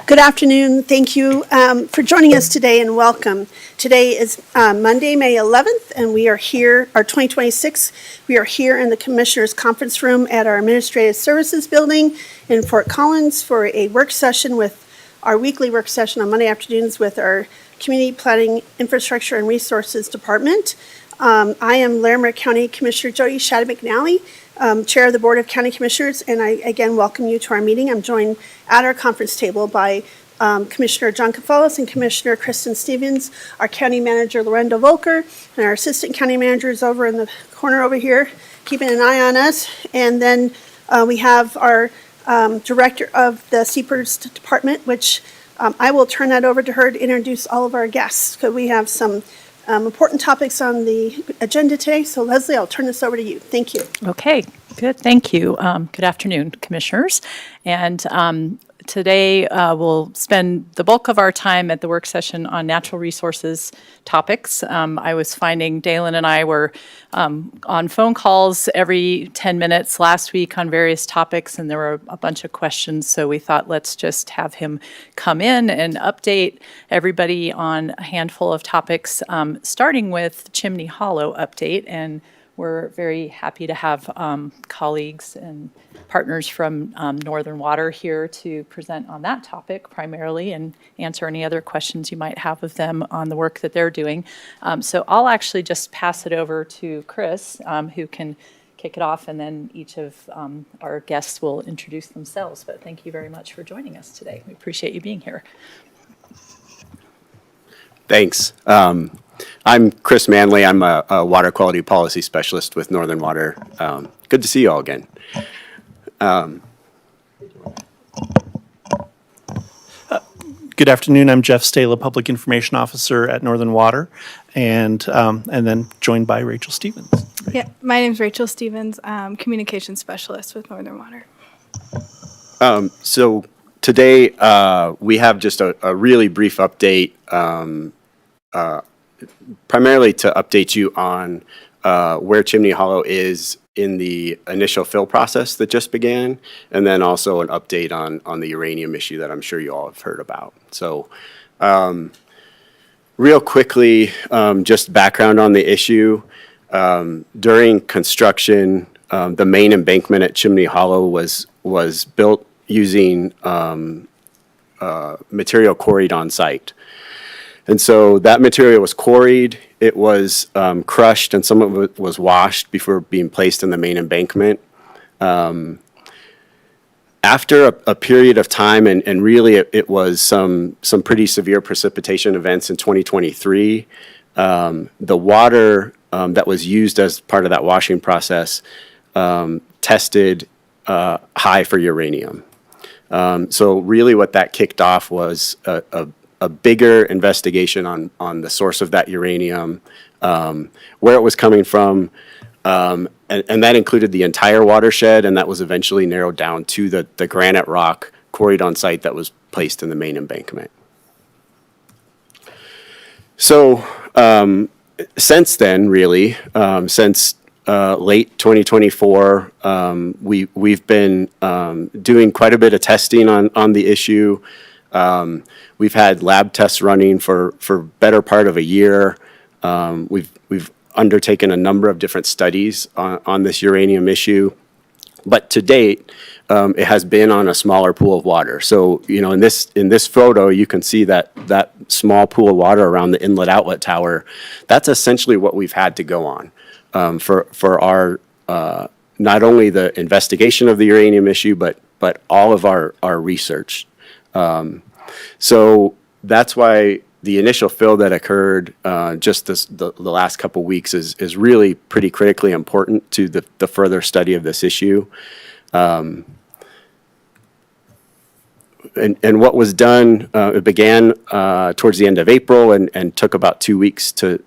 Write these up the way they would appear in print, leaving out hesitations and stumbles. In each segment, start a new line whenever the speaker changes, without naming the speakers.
Good afternoon. Thank you for joining us today and welcome. Today is Monday, May 11th, and we are here, our 2026. We are here in the Commissioners' Conference Room at our Administrative Services Building in Fort Collins for a work session with our weekly work session on Monday afternoons with our Community Planning, Infrastructure, and Resources Department. I am Larimer County Commissioner Jody Shadid McNally, Chair of the Board of County Commissioners, and I again welcome you to our meeting. I'm joined at our conference table by Commissioner John Kafalis and Commissioner Kristen Stevens, our County Manager Lorendo Volker, and our Assistant County Manager is over in the corner over here, keeping an eye on us. And then we have our Director of the Seepers Department, which I will turn that over to her to introduce all of our guests, because we have some important topics on the agenda today. So Leslie, I'll turn this over to you. Thank you.
Okay, good. Thank you. Good afternoon, Commissioners. And today we'll spend the bulk of our time at the work session on natural resources topics. I was finding Dalen and I were on phone calls every 10 minutes last week on various topics, and there were a bunch of questions. So we thought, let's just have him come in and update everybody on a handful of topics, starting with Chimney Hollow update. And we're very happy to have colleagues and partners from Northern Water here to present on that topic primarily and answer any other questions you might have of them on the work that they're doing. So I'll actually just pass it over to Chris, who can kick it off, and then each of our guests will introduce themselves. But thank you very much for joining us today. We appreciate you being here.
Thanks. I'm Chris Manley. I'm a water quality policy specialist with Northern Water. Good to see you all again.
Good afternoon. I'm Jeff Stala, Public Information Officer at Northern Water, and then joined by Rachel Stevens.
Yeah, my name's Rachel Stevens, Communications Specialist with Northern Water.
So today we have just a really brief update, primarily to update you on where Chimney Hollow is in the initial fill process that just began, and then also an update on the uranium issue that I'm sure you all have heard about. So real quickly, just background on the issue. During construction, the main embankment at Chimney Hollow was built using material quarried on site. And so that material was quarried, it was crushed, and some of it was washed before being placed in the main embankment. After a period of time, and really it was some pretty severe precipitation events in 2023, the water that was used as part of that washing process tested high for uranium. So really what that kicked off was a bigger investigation on the source of that uranium, where it was coming from, and that included the entire watershed, and that was eventually narrowed down to the granite rock quarried on site that was placed in the main embankment. So since then, really, since late 2024, we've been doing quite a bit of testing on the issue. We've had lab tests running for better part of a year. We've undertaken a number of different studies on this uranium issue, but to date, it has been on a smaller pool of water. So, you know, in this photo, you can see that small pool of water around the inlet outlet tower. That's essentially what we've had to go on for our not only the investigation of the uranium issue, but all of our research. So that's why the initial fill that occurred just the last couple weeks is really pretty critically important to the further study of this issue. And what was done, it began towards the end of April and took about 2 weeks to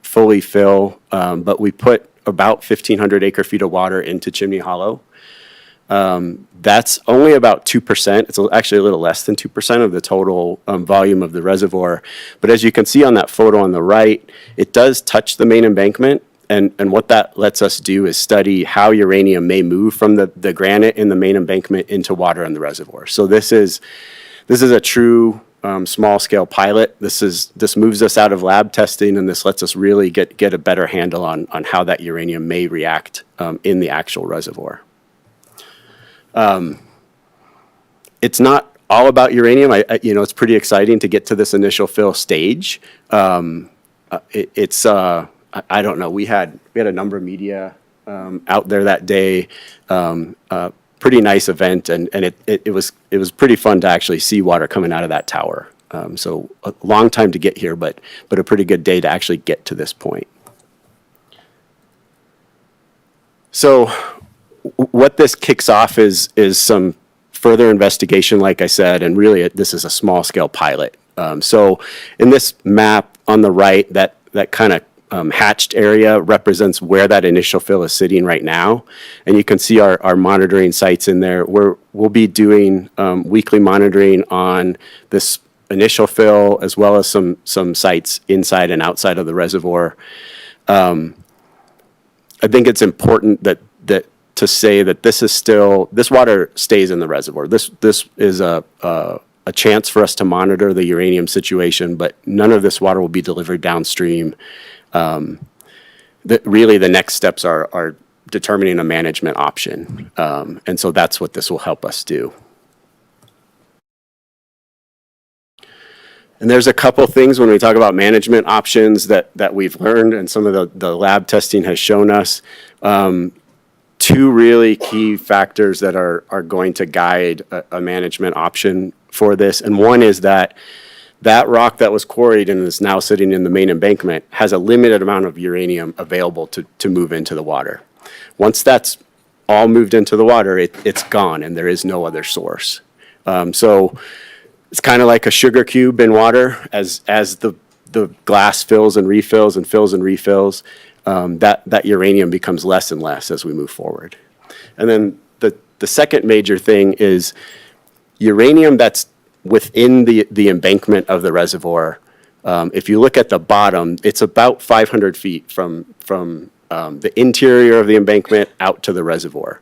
fully fill, but we put about 1,500 acre feet of water into Chimney Hollow. That's only about 2%. It's actually a little less than 2% of the total volume of the reservoir. But as you can see on that photo on the right, it does touch the main embankment. And what that lets us do is study how uranium may move from the granite in the main embankment into water in the reservoir. So this is a true small-scale pilot. This moves us out of lab testing, and this lets us really get a better handle on how that uranium may react in the actual reservoir. It's not all about uranium. It's pretty exciting to get to this initial fill stage. I don't know. We had a number of media out there that day. Pretty nice event, and it was pretty fun to actually see water coming out of that tower. So a long time to get here, but a pretty good day to actually get to this point. So what this kicks off is some further investigation, like I said, and really this is a small scale pilot. So in this map on the right, that kind of hatched area represents where that initial fill is sitting right now. And you can see our monitoring sites in there. We'll be doing weekly monitoring on this initial fill, as well as some sites inside and outside of the reservoir. I think it's important that to say that this water stays in the reservoir. This is a chance for us to monitor the uranium situation, but none of this water will be delivered downstream. Really the next steps are determining a management option. And so that's what this will help us do. And there's a couple things when we talk about management options that we've learned, and some of the lab testing has shown us. Two really key factors that are going to guide a management option for this. And one is that rock that was quarried and is now sitting in the main embankment has a limited amount of uranium available to move into the water. Once that's all moved into the water, it's gone, and there is no other source. So it's kind of like a sugar cube in water. As the glass fills and refills and fills and refills, that uranium becomes less and less as we move forward. And then the second major thing is uranium that's within the embankment of the reservoir. If you look at the bottom, it's about 500 feet from the interior of the embankment out to the reservoir.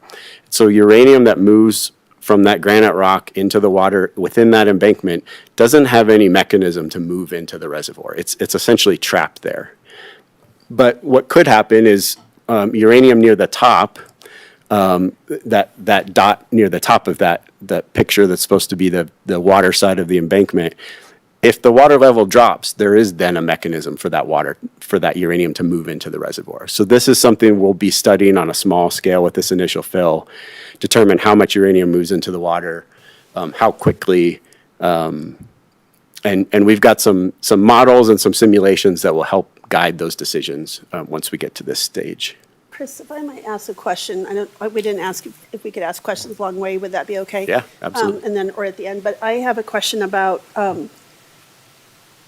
So uranium that moves from that granite rock into the water within that embankment doesn't have any mechanism to move into the reservoir. It's essentially trapped there. But what could happen is uranium near the top, that dot near the top of that picture that's supposed to be the water side of the embankment, if the water level drops, there is then a mechanism for that uranium to move into the reservoir. So this is something we'll be studying on a small scale with this initial fill, determine how much uranium moves into the water, how quickly, and we've got some models and some simulations that will help guide those decisions once we get to this stage.
Chris, if I might ask a question, we didn't ask if we could ask questions along the way, would that be okay?
Yeah, absolutely.
Or at the end, but I have a question about,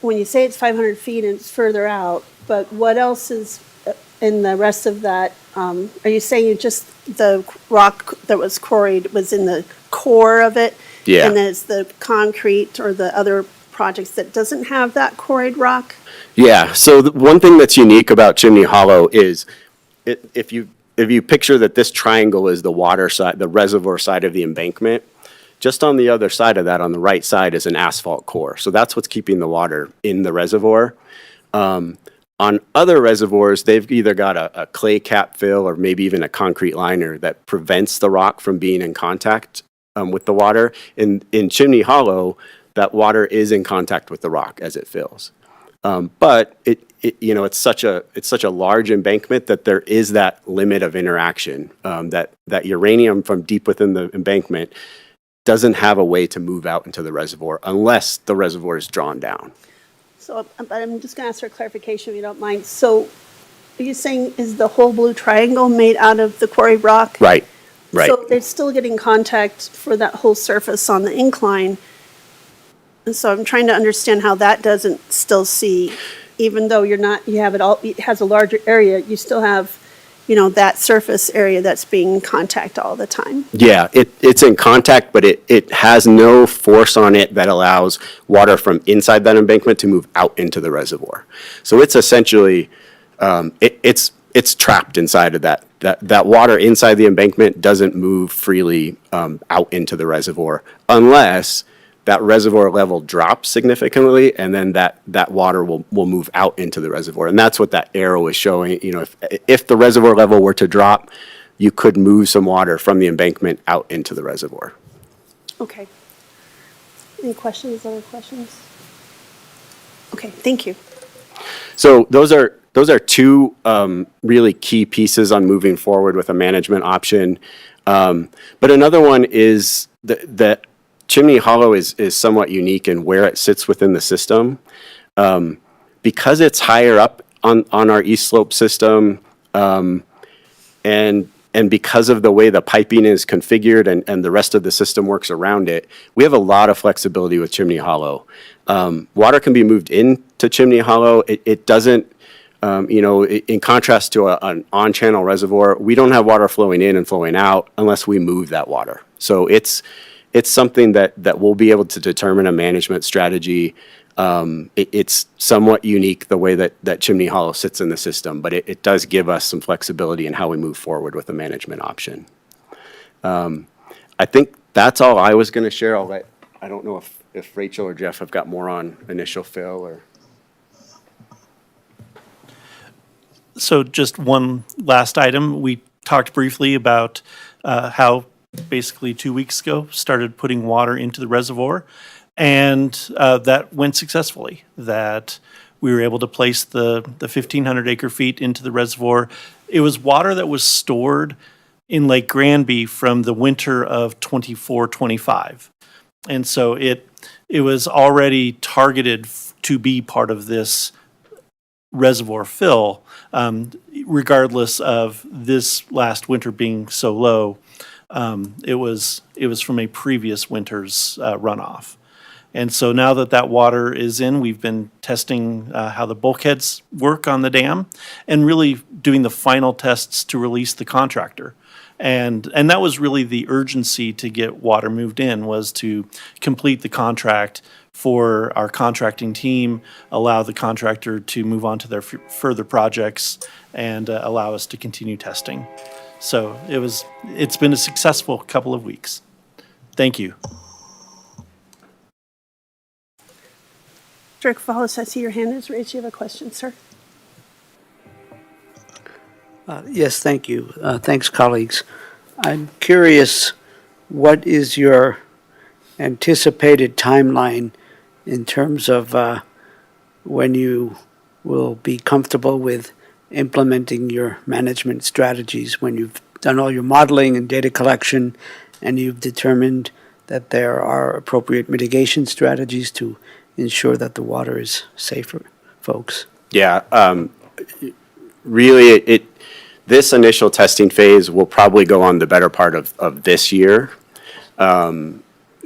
when you say it's 500 feet and it's further out, but what else is in the rest of that? Are you saying just the rock that was quarried was in the core of it?
Yeah.
And then it's the concrete or the other projects that doesn't have that quarried rock?
Yeah, so one thing that's unique about Chimney Hollow is if you picture that this triangle is the water side, the reservoir side of the embankment, just on the other side of that, on the right side, is an asphalt core. So that's what's keeping the water in the reservoir. On other reservoirs, they've either got a clay cap fill or maybe even a concrete liner that prevents the rock from being in contact with the water. In Chimney Hollow, that water is in contact with the rock as it fills. But it's such a large embankment that there is that limit of interaction, that uranium from deep within the embankment doesn't have a way to move out into the reservoir unless the reservoir is drawn down.
So I'm just going to ask for clarification, if you don't mind. So are you saying is the whole blue triangle made out of the quarry rock?
Right.
So they're still getting contact for that whole surface on the incline. And so I'm trying to understand how that doesn't still see, even though you have it all, it has a larger area, you still have, that surface area that's being in contact all the time.
Yeah, it's in contact, but it has no force on it that allows water from inside that embankment to move out into the reservoir. So it's essentially, it's it's trapped inside of that water inside the embankment doesn't move freely out into the reservoir unless that reservoir level drops significantly, and then that water will move out into the reservoir. And that's what that arrow is showing. You know, if the reservoir level were to drop, you could move some water from the embankment out into the reservoir.
Okay. Any questions, other questions? Okay, thank you.
So those are two really key pieces on moving forward with a management option. But another one is that Chimney Hollow is somewhat unique in where it sits within the system. Because it's higher up on our east slope system, and because of the way the piping is configured and the rest of the system works around it, we have a lot of flexibility with Chimney Hollow. Water can be moved into Chimney Hollow. It doesn't, in contrast to an on-channel reservoir, we don't have water flowing in and flowing out unless we move that water. So it's something that we'll be able to determine a management strategy. It's somewhat unique the way that Chimney Hollow sits in the system, but it does give us some flexibility in how we move forward with a management option. I think that's all I was going to share. I don't know if Rachel or Jeff have got more on initial fill or.
So just one last item. We talked briefly about how basically 2 weeks ago started putting water into the reservoir, and that went successfully. That we were able to place the 1,500 acre feet into the reservoir. It was water that was stored in Lake Granby from the winter of 24-25. And so it was already targeted to be part of this reservoir fill, regardless of this last winter being so low. It was from a previous winter's runoff. And so now that water is in, we've been testing how the bulkheads work on the dam and really doing the final tests to release the contractor. And that was really the urgency to get water moved in, was to complete the contract for our contracting team, allow the contractor to move on to their further projects, and allow us to continue testing. So it's been a successful couple of weeks. Thank you.
Dirk Wallace, I see your hand is raised. You have a question, sir?
Yes, thank you. Thanks, colleagues. I'm curious, what is your anticipated timeline in terms of when you will be comfortable with implementing your management strategies, when you've done all your modeling and data collection and you've determined that there are appropriate mitigation strategies to ensure that the water is safe for folks? Yeah,
Really, this initial testing phase will probably go on the better part of this year.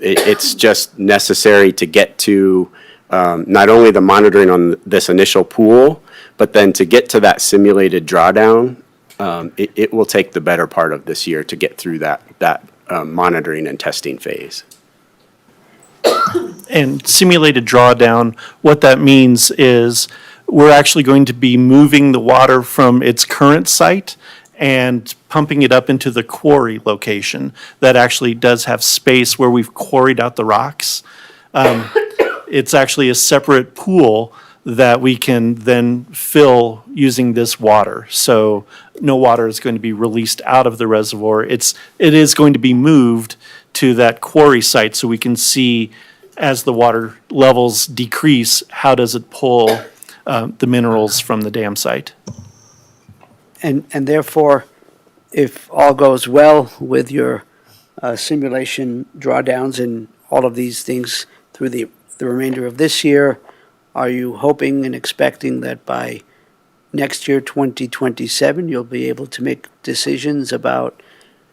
It's just necessary to get to not only the monitoring on this initial pool, but then to get to that simulated drawdown. It will take the better part of this year to get through that monitoring and testing phase.
And simulated drawdown, what that means is we're actually going to be moving the water from its current site and pumping it up into the quarry location that actually does have space where we've quarried out the rocks. It's actually a separate pool that we can then fill using this water. So no water is going to be released out of the reservoir. It is going to be moved to that quarry site so we can see, as the water levels decrease, how does it pull the minerals from the dam site.
And therefore, if all goes well with your simulation drawdowns and all of these things through the remainder of this year, are you hoping and expecting that by next year, 2027, you'll be able to make decisions about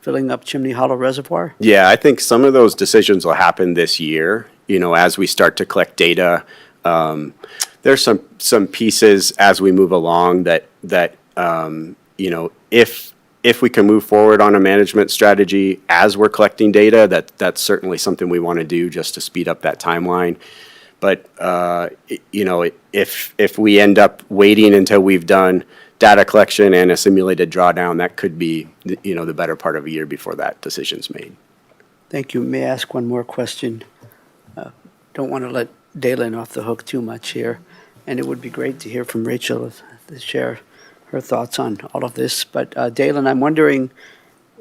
filling up Chimney Hollow Reservoir?
Yeah, I think some of those decisions will happen this year, as we start to collect data. There's some pieces as we move along that if we can move forward on a management strategy as we're collecting data, that's certainly something we want to do just to speed up that timeline. But, if we end up waiting until we've done data collection and a simulated drawdown, that could be, the better part of a year before that decision's made.
Thank you. May I ask one more question? Don't want to let Dalen off the hook too much here, and it would be great to hear from Rachel to share her thoughts on all of this. But Dalen, I'm wondering,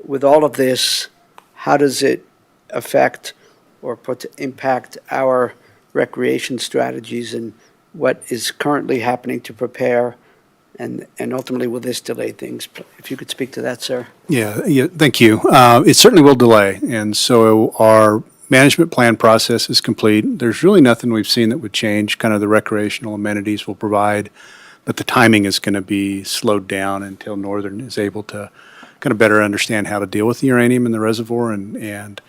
with all of this, how does it affect or impact our recreation strategies, and what is currently happening to prepare, and ultimately will this delay things? If you could speak to that, sir.
Yeah, thank you. It certainly will delay, and so our management plan process is complete. There's really nothing we've seen that would change kind of the recreational amenities we'll provide, but the timing is going to be slowed down until Northern is able to kind of better understand how to deal with the uranium in the reservoir, and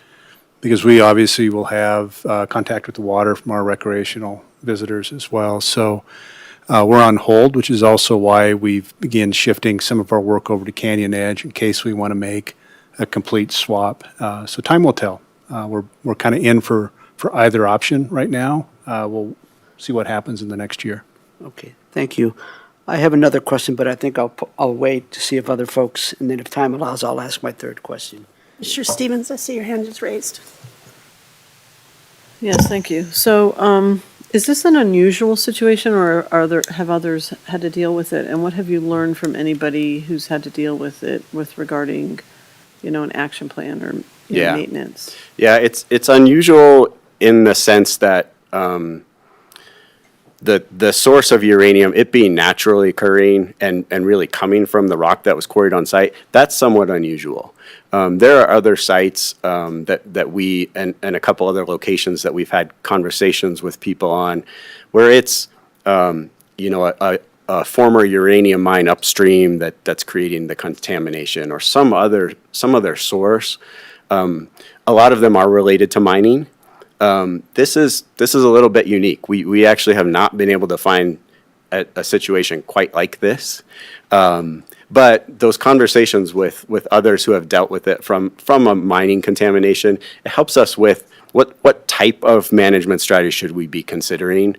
because we obviously will have contact with the water from our recreational visitors as well. So we're on hold, which is also why we've begun shifting some of our work over to Canyon Edge in case we want to make a complete swap. So time will tell. We're kind of in for either option right now. We'll see what happens in the next year.
Okay, thank you. I have another question, but I think I'll wait to see if other folks, and then if time allows, I'll ask my third question.
Mr. Stevens, I see your hand is raised.
Yes, thank you. So, is this an unusual situation, or have others had to deal with it? And what have you learned from anybody who's had to deal with it with regarding, an action plan or
Yeah.
maintenance?
Yeah, it's unusual in the sense that the source of uranium, it being naturally occurring and really coming from the rock that was quarried on site, that's somewhat unusual. There are other sites that we, and a couple other locations that we've had conversations with people on, where it's, a former uranium mine upstream that's creating the contamination, or some other source. A lot of them are related to mining. This is a little bit unique. We actually have not been able to find a situation quite like this. But those conversations with others who have dealt with it from a mining contamination, it helps us with what type of management strategy should we be considering.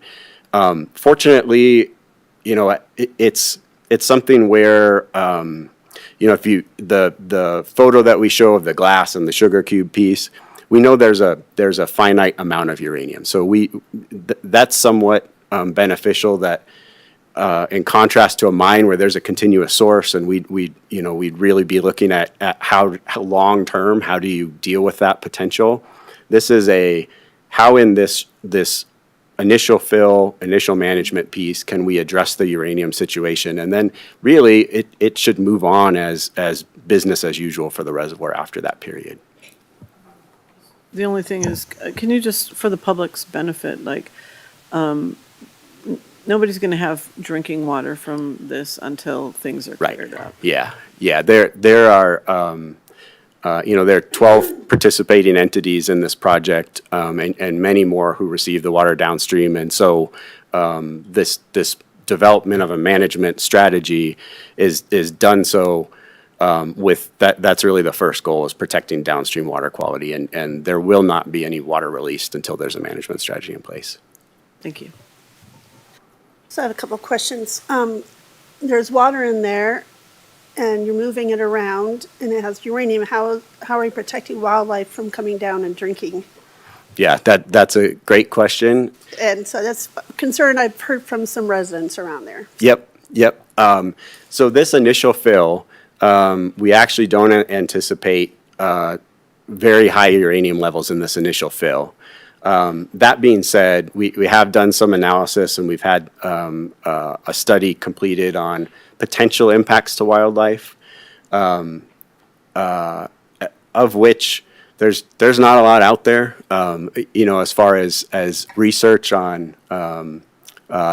Fortunately, it's something where, if the photo that we show of the glass and the sugar cube piece, we know there's a finite amount of uranium. So that's somewhat beneficial, that in contrast to a mine where there's a continuous source, and we'd really be looking at how long term, how do you deal with that potential. This is how in this initial management piece can we address the uranium situation, and then really it should move on as business as usual for the reservoir after that period.
The only thing is, can you just, for the public's benefit, nobody's going to have drinking water from this until things are cleared up.
Yeah. There are there are 12 participating entities in this project, and many more who receive the water downstream. And so this development of a management strategy is done so with that's really the first goal, is protecting downstream water quality. And there will not be any water released until there's a management strategy in place.
Thank you.
So I have a couple of questions. There's water in there, and you're moving it around, and it has uranium. How are you protecting wildlife from coming down and drinking?
Yeah, that's a great question.
And so that's a concern I've heard from some residents around there.
Yep. So this initial fill, we actually don't anticipate very high uranium levels in this initial fill. That being said, we have done some analysis, and we've had a study completed on potential impacts to wildlife, of which there's not a lot out there, as far as research on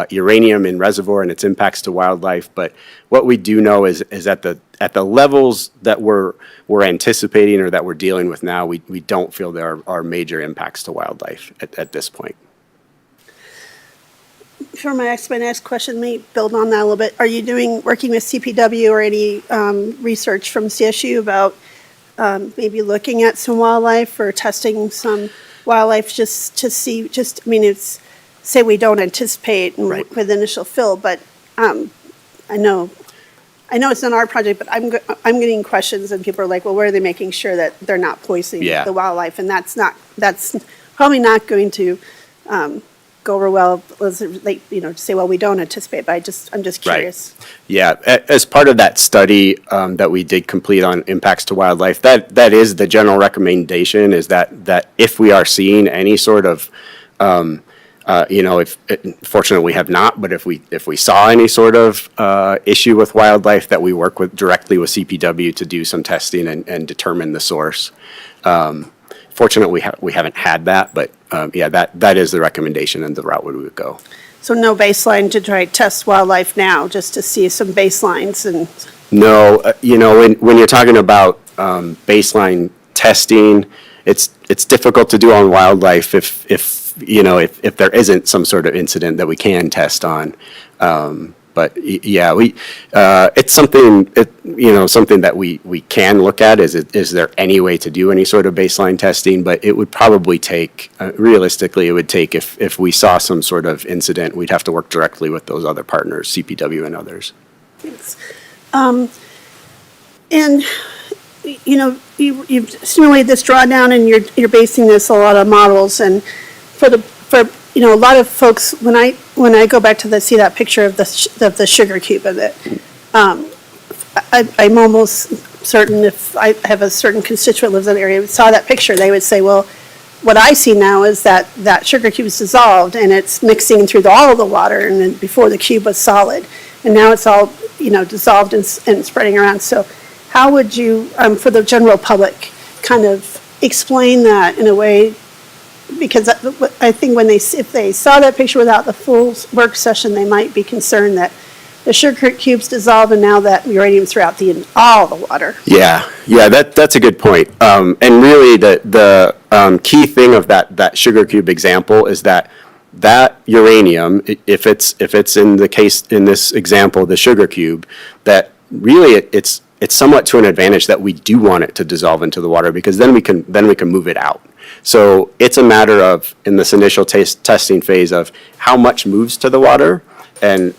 uranium in reservoir and its impacts to wildlife. But what we do know is at the levels that we're anticipating or that we're dealing with now, we don't feel there are major impacts to wildlife at this point.
For my next question, let me build on that a little bit. Are you working with CPW or any research from CSU about maybe looking at some wildlife or testing some wildlife just to see, it's say we don't anticipate
Right.
with initial fill, but I know it's not our project, but I'm getting questions and people are like, well, where are they making sure that they're not poisoning
Yeah.
the wildlife? And that's probably not going to go over well, like, to say, well, we don't anticipate, but I'm just curious.
Yeah, as part of that study that we did complete on impacts to wildlife, that is the general recommendation, is that if we are seeing any sort of, if fortunately we have not, but if we saw any sort of issue with wildlife, that we work directly with CPW to do some testing and determine the source. Fortunately, we haven't had that, but that is the recommendation and the route we would go.
So no baseline to try to test wildlife now, just to see some baselines and,
No, when you're talking about baseline testing, it's difficult to do on wildlife if there isn't some sort of incident that we can test on. But it's something something that we can look at. Is there any way to do any sort of baseline testing? But it would probably take, realistically, it would take, if we saw some sort of incident, we'd have to work directly with those other partners, CPW and others.
thanks. And, you've simulated this drawdown and you're basing this on a lot of models, and for a lot of folks, when I go back to see that picture of the sugar cube of it, I'm almost certain, if I have a certain constituent lives in the area, saw that picture, they would say, well, what I see now is that sugar cube is dissolved and it's mixing through all of the water, and then before the cube was solid, and now it's all dissolved and spreading around. So how would you, for the general public, kind of explain that in a way? Because I think if they saw that picture without the full work session, they might be concerned that the sugar cubes dissolve and now that uranium's throughout all the water.
Yeah, that's a good point. And really, the key thing of that sugar cube example is that uranium, if it's in this example, the sugar cube, that really it's somewhat to an advantage that we do want it to dissolve into the water, because then we can move it out. So it's a matter of, in this initial testing phase, of how much moves to the water, and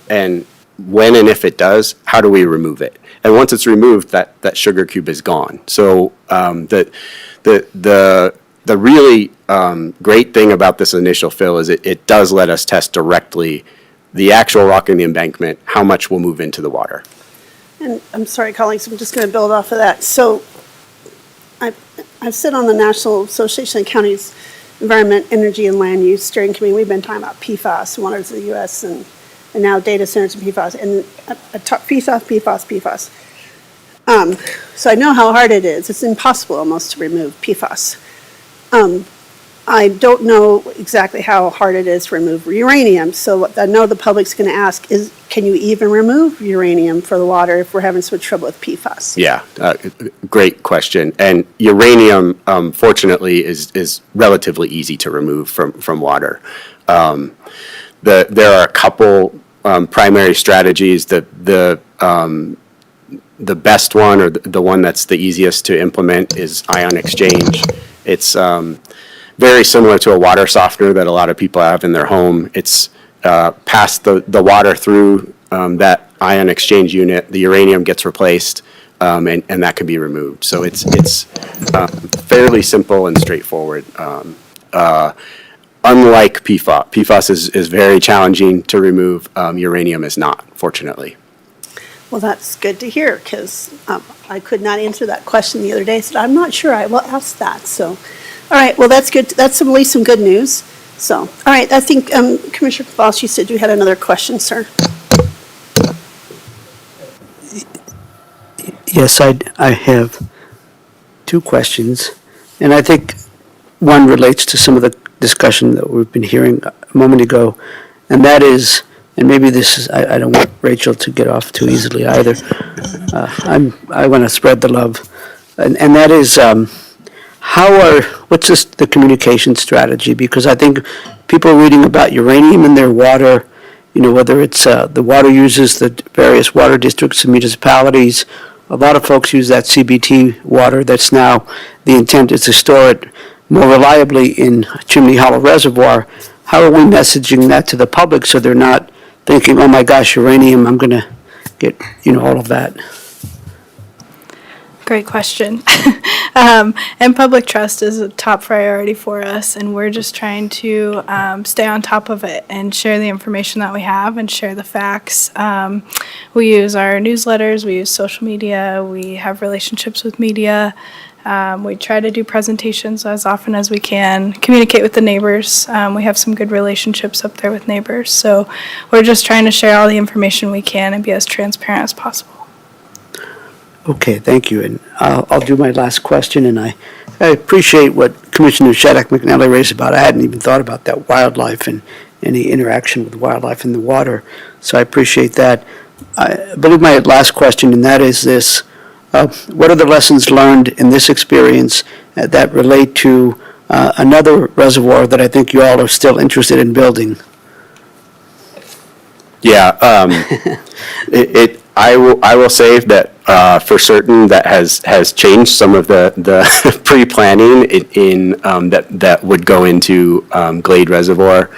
when and if it does, how do we remove it? And once it's removed, that sugar cube is gone. So the really great thing about this initial fill is it does let us test directly the actual rock in the embankment, how much will move into the water.
And I'm sorry, colleagues, I'm just going to build off of that. So I sit on the National Association of Counties Environment, Energy, and Land Use Steering Committee. We've been talking about PFAS, waters of the U.S., and now data centers and PFAS. And I talk PFAS. So I know how hard it is. It's impossible almost to remove PFAS. I don't know exactly how hard it is to remove uranium. So what I know the public's going to ask is, can you even remove uranium for the water if we're having so much trouble with PFAS? Yeah,
Great question. And uranium, fortunately, is relatively easy to remove from water. There are a couple primary strategies. The best one, or the one that's the easiest to implement, is ion exchange. It's very similar to a water softener that a lot of people have in their home. It's pass the water through that ion exchange unit, the uranium gets replaced, and that can be removed. So it's fairly simple and straightforward. Unlike PFAS. PFAS is very challenging to remove. Uranium is not, fortunately.
Well, that's good to hear, because I could not answer that question the other day, so I'm not sure. I will ask that. So, all right, well, that's good. That's at least some good news. So, all right, I think Commissioner Voss, you said you had another question, sir.
Yes, I have two questions, and I think one relates to some of the discussion that we've been hearing a moment ago, and that is, and maybe this is, I don't want Rachel to get off too easily either. I want to spread the love, and that is, what's the communication strategy? Because I think people are reading about uranium in their water, whether it's the water users, the various water districts and municipalities. A lot of folks use that CBT water that's now, the intent is to store it more reliably in Chimney Hollow Reservoir. how are we messaging that to the public so they're not thinking, oh my gosh, uranium, I'm going to get, all of that?
Great question. And public trust is a top priority for us, and we're just trying to stay on top of it and share the information that we have and share the facts. We use our newsletters, we use social media, we have relationships with media. We try to do presentations as often as we can, communicate with the neighbors. We have some good relationships up there with neighbors. So we're just trying to share all the information we can and be as transparent as possible.
Okay, thank you. And I'll do my last question, and I appreciate what Commissioner Shattuck McNally raised about. I hadn't even thought about that wildlife and any interaction with wildlife in the water, so I appreciate that. I believe my last question, and that is this. What are the lessons learned in this experience that relate to another reservoir that I think you all are still interested in building?
Yeah, I will say that for certain that has changed some of the pre-planning in that would go into Glade Reservoir.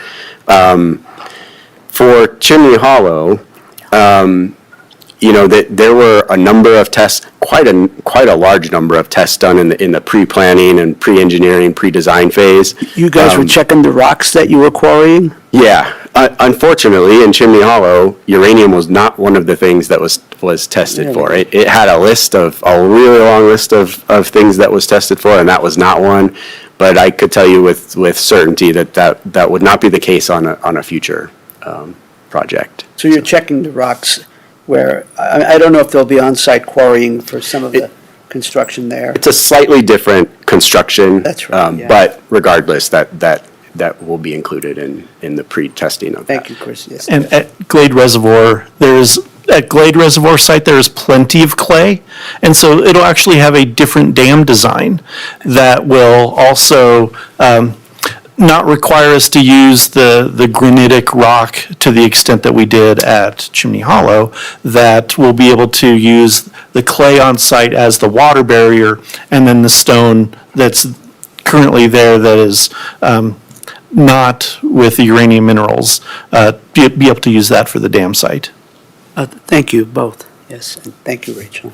For Chimney Hollow, that there were a number of tests, quite a large number of tests done in the pre-planning and pre-engineering, pre-design phase.
You guys were checking the rocks that you were quarrying?
Yeah. Unfortunately, in Chimney Hollow, uranium was not one of the things that was tested for. It had a really long list of things that was tested for, and that was not one. But I could tell you with certainty that would not be the case on a future project.
So you're checking the rocks where, I don't know if there'll be on-site quarrying for some of the construction there.
It's a slightly different construction.
That's right, yeah.
But regardless, that will be included in the pre-testing of that.
Thank you, Chris. Yes.
And at Glade Reservoir, at Glade Reservoir site, there's plenty of clay. And so it'll actually have a different dam design that will also not require us to use the granitic rock to the extent that we did at Chimney Hollow, that we'll be able to use the clay on site as the water barrier, and then the stone that's currently there that is not with the uranium minerals, be able to use that for the dam site.
Thank you both. Yes, and thank you, Rachel.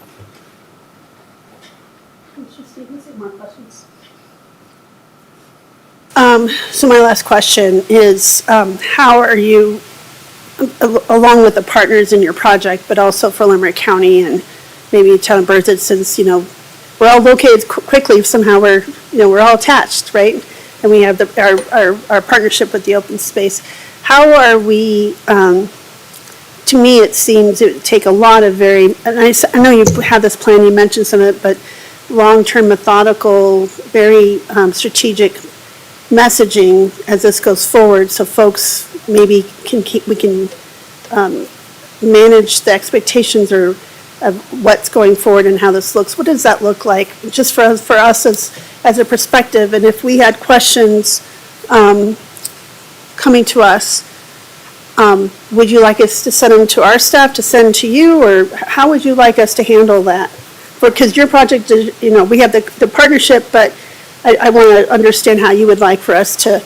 So my last question is, how are you, along with the partners in your project, but also for Limerick County and maybe Town of Burzard, since, we're all located quickly, somehow we're all attached, right? And we have our partnership with the open space. How are we, to me, it seems it would take a lot of and I know you have this plan, you mentioned some of it, but long-term, methodical, very strategic messaging as this goes forward, so folks maybe we can manage the expectations of what's going forward and how this looks. What does that look like, just for us as a perspective? And if we had questions coming to us, would you like us to send them to our staff, to send to you, or how would you like us to handle that? Because your project is, we have the partnership, but I want to understand how you would like for us to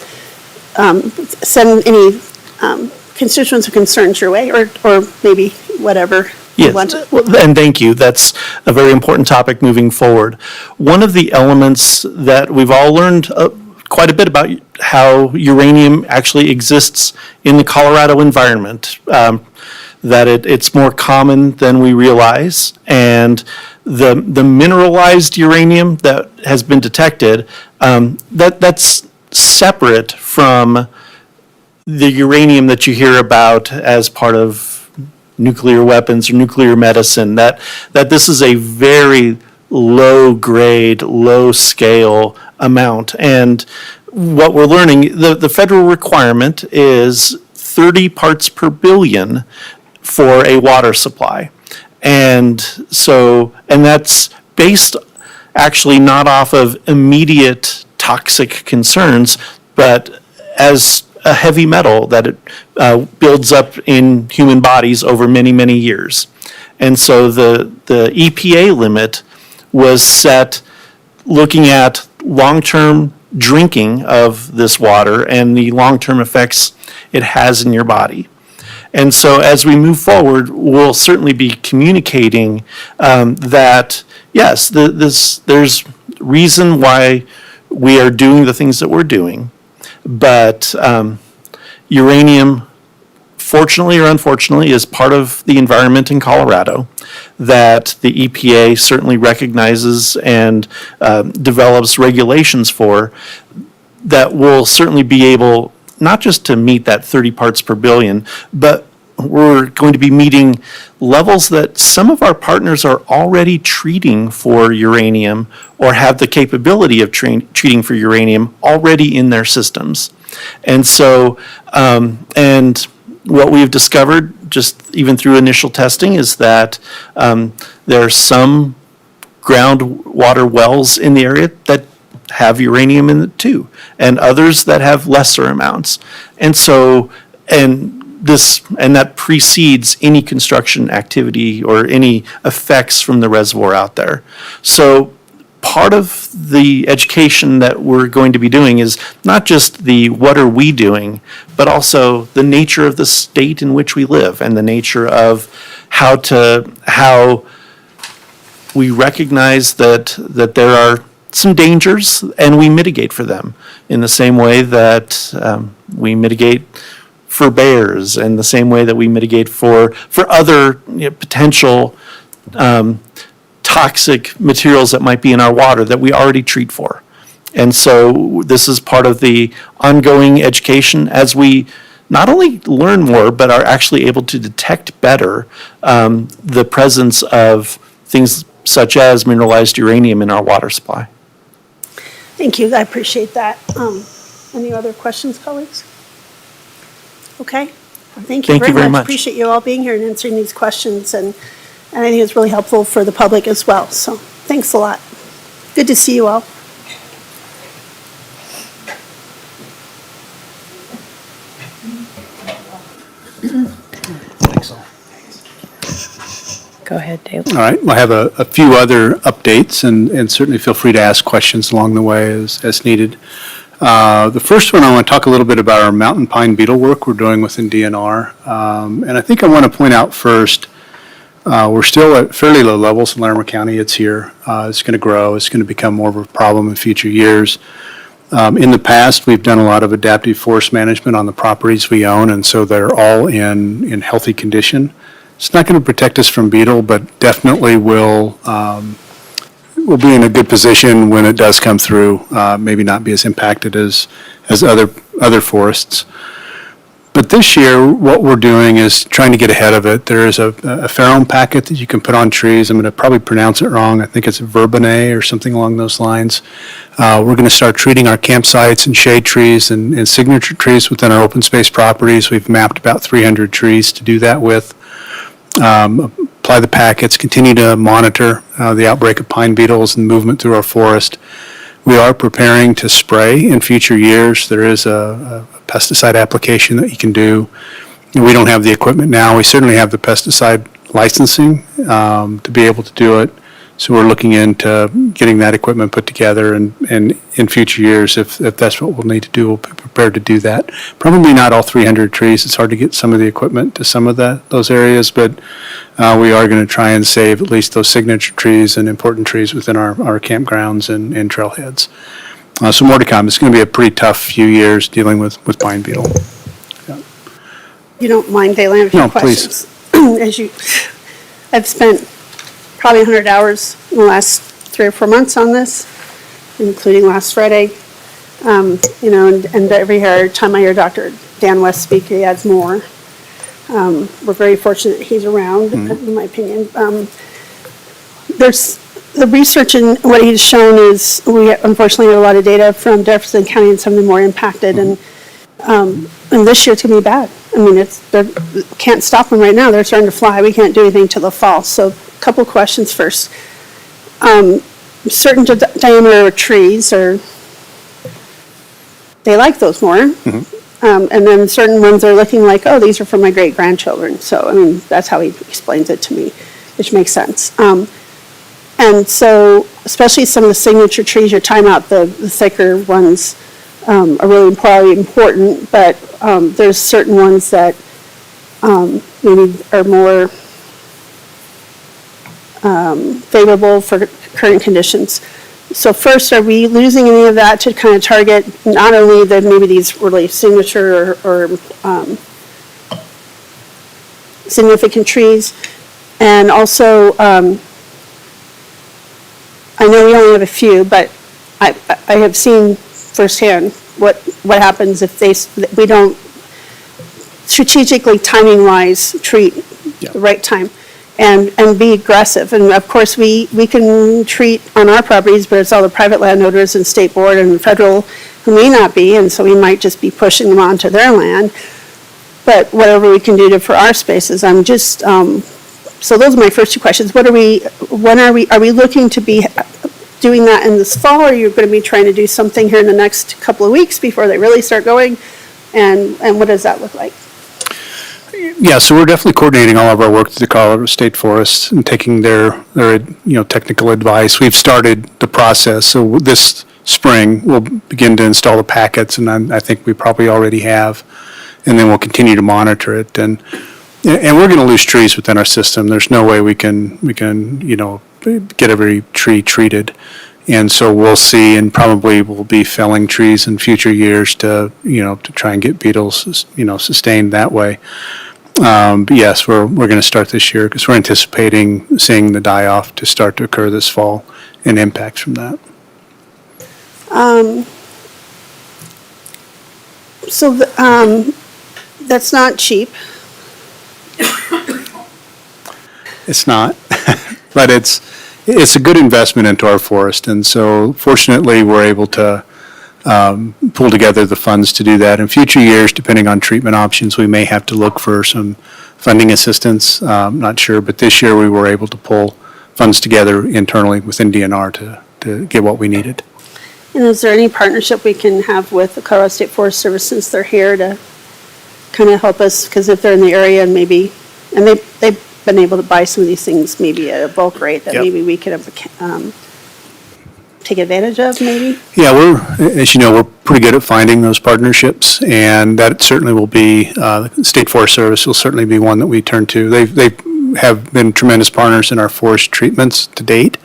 send any constituents or concerns your way, or maybe whatever you want.
Yes, and thank you. That's a very important topic moving forward. One of the elements that we've all learned quite a bit about how uranium actually exists in the Colorado environment, that it's more common than we realize, and the mineralized uranium that has been detected, that's separate from the uranium that you hear about as part of nuclear weapons or nuclear medicine, that this is a very low grade, low scale amount. And what we're learning, the federal requirement is 30 parts per billion for a water supply. And that's based actually not off of immediate toxic concerns, but as a heavy metal that it builds up in human bodies over many, many years. And so the EPA limit was set looking at long-term drinking of this water and the long-term effects it has in your body. And so as we move forward, we'll certainly be communicating that, yes, there's reason why we are doing the things that we're doing, but uranium, fortunately or unfortunately, is part of the environment in Colorado that the EPA certainly recognizes and develops regulations for, that will certainly be able not just to meet that 30 parts per billion, but we're going to be meeting levels that some of our partners are already treating for uranium or have the capability of treating for uranium already in their systems. And so, and what we've discovered just even through initial testing is that there are some groundwater wells in the area that have uranium in it too, and others that have lesser amounts. And so, and that precedes any construction activity or any effects from the reservoir out there. So part of the education that we're going to be doing is not just the what are we doing, but also the nature of the state in which we live and the nature of how we recognize that there are some dangers and we mitigate for them in the same way that we mitigate for bears and the same way that we mitigate for other potential toxic materials that might be in our water that we already treat for. And so this is part of the ongoing education as we not only learn more, but are actually able to detect better the presence of things such as mineralized uranium in our water supply.
Thank you, I appreciate that. Any other questions, colleagues? Okay, thank you very much. Appreciate you all being here and answering these questions, and I think it's really helpful for the public as well, so thanks a lot. Good to see you all.
Go ahead, Dale.
All right, I have a few other updates, and certainly feel free to ask questions along the way as needed. The first one, I want to talk a little bit about our mountain pine beetle work we're doing within DNR. And I think I want to point out first, we're still at fairly low levels in Larimer County. It's here. It's going to grow. It's going to become more of a problem in future years. In the past, we've done a lot of adaptive forest management on the properties we own, and so they're all in healthy condition. It's not going to protect us from beetle, but definitely will be in a good position when it does come through, maybe not be as impacted as other forests. But this year, what we're doing is trying to get ahead of it. There is a pheromone packet that you can put on trees. I'm going to probably pronounce it wrong. I think it's verbena or something along those lines. We're going to start treating our campsites and shade trees and signature trees within our open space properties. We've mapped about 300 trees to do that with. Apply the packets, continue to monitor the outbreak of pine beetles and movement through our forest. We are preparing to spray in future years. There is a pesticide application that you can do. We don't have the equipment now. We certainly have the pesticide licensing to be able to do it. So we're looking into getting that equipment put together, and in future years, if that's what we'll need to do, we'll be prepared to do that. Probably not all 300 trees. It's hard to get some of the equipment to some of those areas, but we are going to try and save at least those signature trees and important trees within our campgrounds and trailheads. So more to come. It's going to be a pretty tough few years dealing with pine beetle.
You don't mind, Dale, I have a few
No,
questions. I've spent probably 100 hours in the last 3 or 4 months on this, including last Friday. And every time I hear Dr. Dan West speak, he adds more. We're very fortunate he's around, in my opinion. There's the research and what he's shown is we unfortunately have a lot of data from Jefferson County and some of the more impacted, and this year it's going to be bad. I mean, they can't stop them right now. They're starting to fly. We can't do anything till the fall. So a couple of questions first. Certain diameter trees they like those more. And then certain ones are looking like, oh, these are for my great-grandchildren. So, I mean, that's how he explains it to me, which makes sense. And so especially some of the signature trees, your timeout, the thicker ones are really probably important, but there's certain ones that maybe are more favorable for current conditions. So first, are we losing any of that to kind of target not only maybe these really signature or significant trees, and also I know we only have a few, but I have seen firsthand what happens if we don't strategically, timing-wise, treat the right time and be aggressive. And of course, we can treat on our properties, but it's all the private landowners and state board and federal who may not be, and so we might just be pushing them onto their land. But whatever we can do for our spaces, I'm just, so those are my first two questions. Are we looking to be doing that in this fall, or are you going to be trying to do something here in the next couple of weeks before they really start going? And what does that look like?
Yeah, so we're definitely coordinating all of our work through the Colorado State Forest and taking their technical advice. We've started the process, so this spring we'll begin to install the packets, and I think we probably already have, and then we'll continue to monitor it. And we're going to lose trees within our system. There's no way we can get every tree treated. And so we'll see, and probably we'll be felling trees in future years to try and get beetles, sustained that way. But yes, we're going to start this year because we're anticipating seeing the die-off to start to occur this fall and impacts from that.
That's not cheap.
It's not, but it's a good investment into our forest, and so fortunately we're able to pull together the funds to do that. In future years, depending on treatment options, we may have to look for some funding assistance. Not sure, but this year we were able to pull funds together internally within DNR to get what we needed.
And is there any partnership we can have with the Colorado State Forest Service since they're here to kind of help us? Because if they're in the area and they've been able to buy some of these things maybe at a bulk rate that maybe we could take advantage of, maybe?
Yeah, as you know, we're pretty good at finding those partnerships, and that certainly will be, the State Forest Service will certainly be one that we turn to. They have been tremendous partners in our forest treatments to date,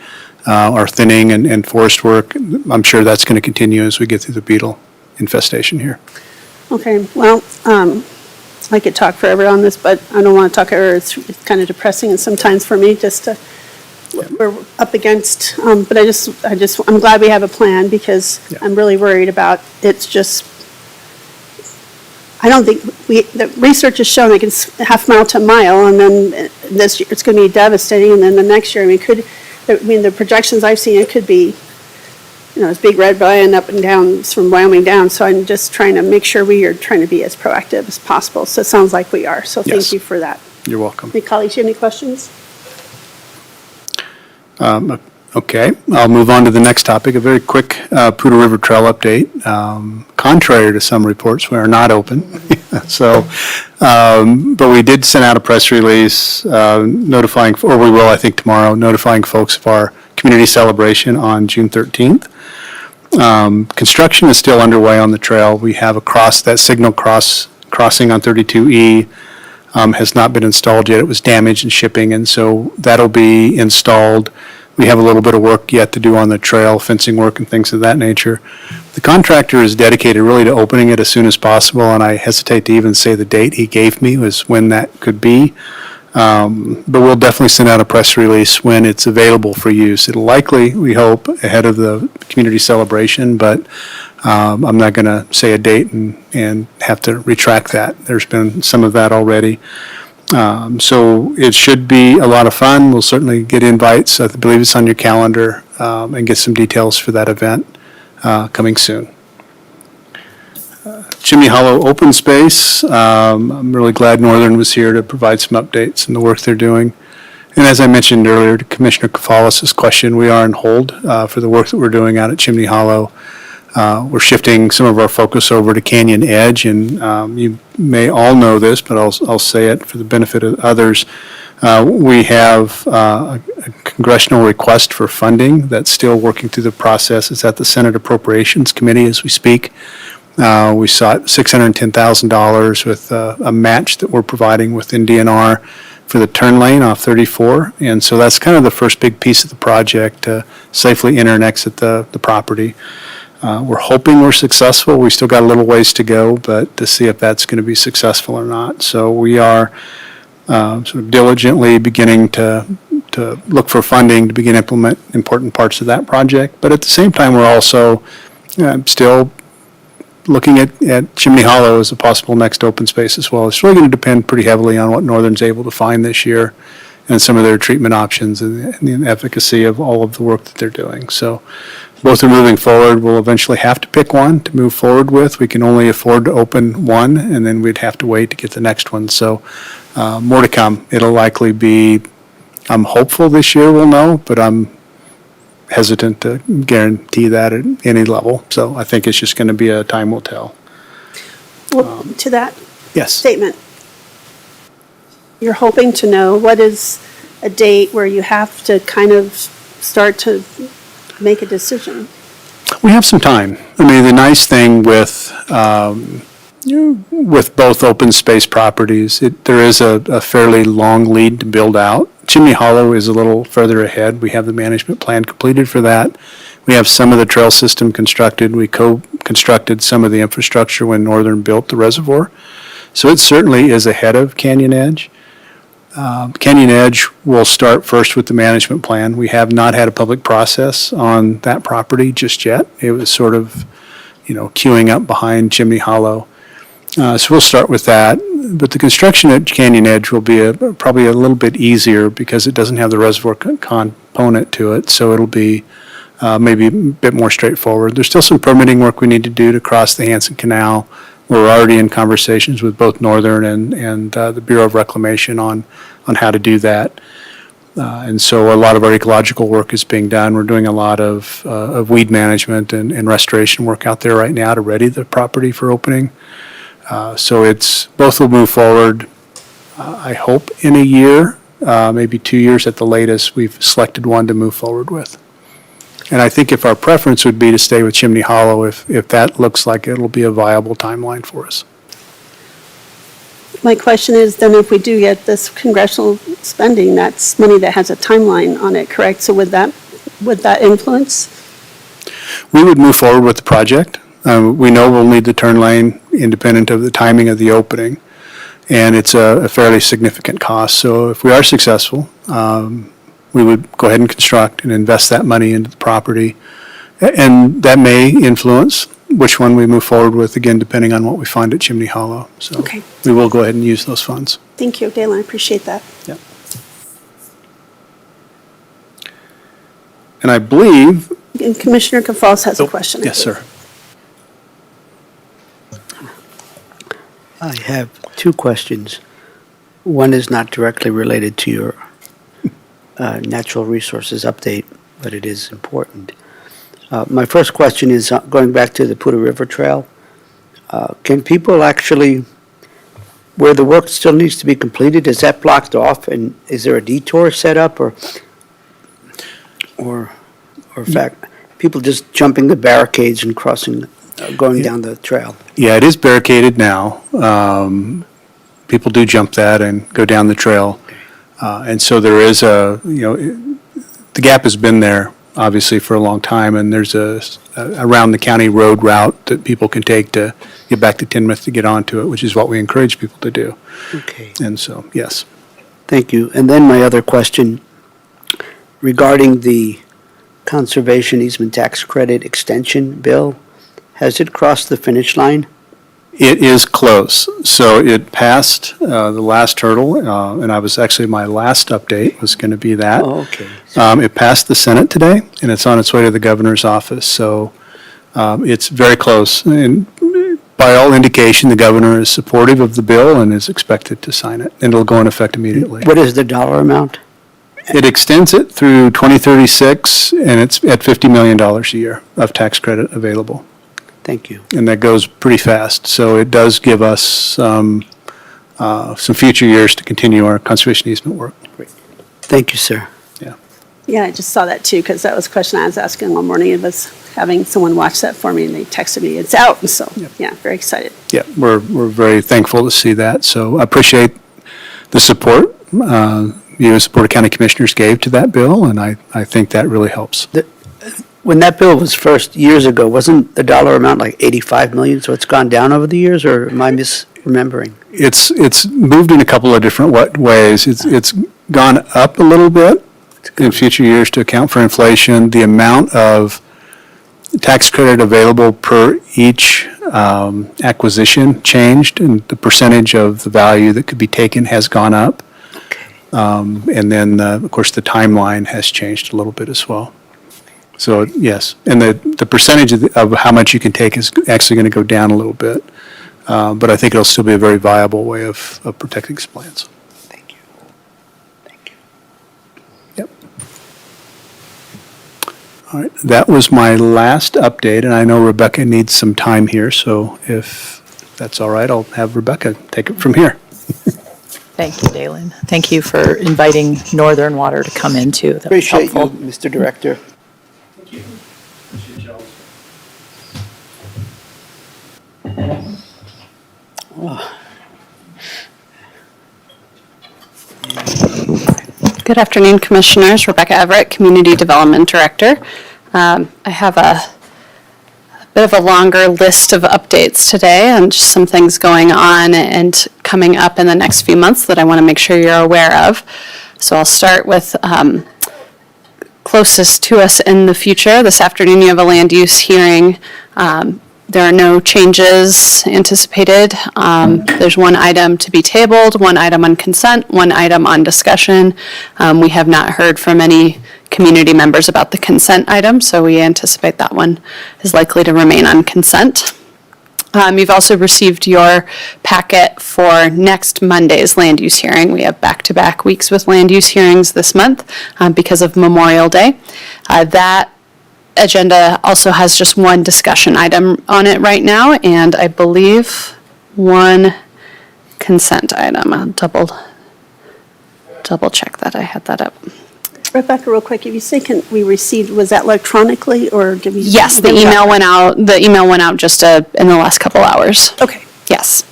our thinning and forest work. I'm sure that's going to continue as we get through the beetle infestation here.
Okay, well, I could talk forever on this, but I don't want to talk forever. It's kind of depressing and sometimes for me just to, we're up against, but I'm glad we have a plan because I'm really worried about, it's just, I don't think the research has shown like it's half mile to a mile, and then this year it's going to be devastating, and then the next year, the projections I've seen, it could be, it's big red line up and down from Wyoming down, so I'm just trying to make sure we are trying to be as proactive as possible. So it sounds like we are, so thank you for that.
You're welcome.
Any colleagues, you have any questions?
Okay, I'll move on to the next topic, a very quick Poudre River Trail update. Contrary to some reports, we are not open. So, but we did send out a press release notifying, or we will, I think, tomorrow, notifying folks of our community celebration on June 13th. Construction is still underway on the trail. We have that signal crossing on 32E has not been installed yet. It was damaged in shipping, and so that'll be installed. We have a little bit of work yet to do on the trail, fencing work and things of that nature. The contractor is dedicated really to opening it as soon as possible, and I hesitate to even say the date he gave me was when that could be. But we'll definitely send out a press release when it's available for use. It'll likely, we hope, ahead of the community celebration, but I'm not going to say a date and have to retract that. There's been some of that already. So it should be a lot of fun. We'll certainly get invites. I believe it's on your calendar, and get some details for that event coming soon. Chimney Hollow Open Space. I'm really glad Northern was here to provide some updates on the work they're doing. And as I mentioned earlier to Commissioner Kafalis' question, we are on hold for the work that we're doing out at Chimney Hollow. We're shifting some of our focus over to Canyon Edge, and you may all know this, but I'll say it for the benefit of others. We have a congressional request for funding that's still working through the process. It's at the Senate Appropriations Committee as we speak. We sought $610,000 with a match that we're providing within DNR for the turn lane off 34. And so that's kind of the first big piece of the project to safely enter and exit the property. We're hoping we're successful. We still got a little ways to go, but to see if that's going to be successful or not. So we are sort of diligently beginning to look for funding to begin implement important parts of that project. But at the same time, we're also still looking at Chimney Hollow as a possible next open space as well. It's really going to depend pretty heavily on what Northern's able to find this year and some of their treatment options and the efficacy of all of the work that they're doing. So both are moving forward. We'll eventually have to pick one to move forward with. We can only afford to open one, and then we'd have to wait to get the next one. So more to come. It'll likely be, I'm hopeful this year we'll know, but I'm hesitant to guarantee that at any level. So I think it's just going to be a time will tell.
Well, to that
Yes.
statement, you're hoping to know what is a date where you have to kind of start to make a decision?
We have some time. I mean, the nice thing with both open space properties, there is a fairly long lead to build out. Chimney Hollow is a little further ahead. We have the management plan completed for that. We have some of the trail system constructed. We co-constructed some of the infrastructure when Northern built the reservoir. So it certainly is ahead of Canyon Edge. Canyon Edge will start first with the management plan. We have not had a public process on that property just yet. It was sort of, queuing up behind Chimney Hollow. So we'll start with that. But the construction at Canyon Edge will be probably a little bit easier because it doesn't have the reservoir component to it. So it'll be maybe a bit more straightforward. There's still some permitting work we need to do to cross the Hansen Canal. We're already in conversations with both Northern and the Bureau of Reclamation on how to do that. And so a lot of our ecological work is being done. We're doing a lot of weed management and restoration work out there right now to ready the property for opening. So both will move forward, I hope, in a year, maybe 2 years at the latest. We've selected one to move forward with. And I think if our preference would be to stay with Chimney Hollow, if that looks like it'll be a viable timeline for us.
My question is then if we do get this congressional spending, that's money that has a timeline on it, correct? So would that influence?
We would move forward with the project. We know we'll need the turn lane independent of the timing of the opening, and it's a fairly significant cost. So if we are successful, we would go ahead and construct and invest that money into the property. And that may influence which one we move forward with, again, depending on what we find at Chimney Hollow. So
Okay.
we will go ahead and use those funds.
Thank you, Dalen, I appreciate that.
Yep. And I believe.
And Commissioner Gonzalez has a question. I
Yes,
believe.
sir.
I have two questions. One is not directly related to your natural resources update, but it is important. My first question is going back to the Poudre River Trail. Can people actually, where the work still needs to be completed, is that blocked off? And is there a detour set up or in fact, people just jumping the barricades and crossing, going down the trail?
Yeah, it is barricaded now. People do jump that and go down the trail. And so there is the gap has been there, obviously, for a long time, and there's a around the county road route that people can take to get back to Tinmouth to get onto it, which is what we encourage people to do.
Okay.
And so, yes.
Thank you. And then my other question regarding the conservation easement tax credit extension bill, has it crossed the finish line?
It is close. So it passed the last hurdle, and I was actually, my last update was going to be that.
Oh, okay.
It passed the Senate today, and it's on its way to the governor's office. So it's very close. And by all indication, the governor is supportive of the bill and is expected to sign it, and it'll go in effect immediately.
What is the dollar amount?
It extends it through 2036, and it's at $50 million a year of tax credit available.
Thank you.
And that goes pretty fast. So it does give us some future years to continue our conservation easement work.
Thank you, sir.
Yeah.
Yeah, I just saw that too, because that was a question I was asking all morning. It was having someone watch that for me, and they texted me, it's out, and so, yeah, very excited.
Yeah, we're very thankful to see that. So I appreciate the support you as Board of County Commissioners gave to that bill, and I think that really helps.
When that bill was first, years ago, wasn't the dollar amount like 85 million? So it's gone down over the years, or am I misremembering?
It's moved in a couple of different ways. It's gone up a little bit in future years to account for inflation. The amount of tax credit available per each acquisition changed, and the percentage of the value that could be taken has gone up. And then, of course, the timeline has changed a little bit as well. So, yes, and the percentage of how much you can take is actually going to go down a little bit. But I think it'll still be a very viable way of protecting some lands.
Thank you. Thank you.
Yep. All right, that was my last update, and I know Rebecca needs some time here, so if that's all right, I'll have Rebecca take it from here.
Thank you, Dalen. Thank you for inviting Northern Water to come in too. That was
Appreciate you,
helpful.
Mr. Director.
Thank you. Appreciate y'all.
Good afternoon, Commissioners. Rebecca Everett, Community Development Director. I have a bit of a longer list of updates today and just some things going on and coming up in the next few months that I want to make sure you're aware of. So I'll start with closest to us in the future. This afternoon you have a land use hearing. There are no changes anticipated. There's one item to be tabled, one item on consent, one item on discussion. We have not heard from any community members about the consent item, so we anticipate that one is likely to remain on consent. You've also received your packet for next Monday's land use hearing. We have back-to-back weeks with land use hearings this month because of Memorial Day. That agenda also has just one discussion item on it right now, and I believe one consent item. I'll double check that I had that up.
Rebecca, real quick, if you say we received, was that electronically, or did we?
Yes, the email went out. The email went out just in the last couple hours.
Okay.
Yes.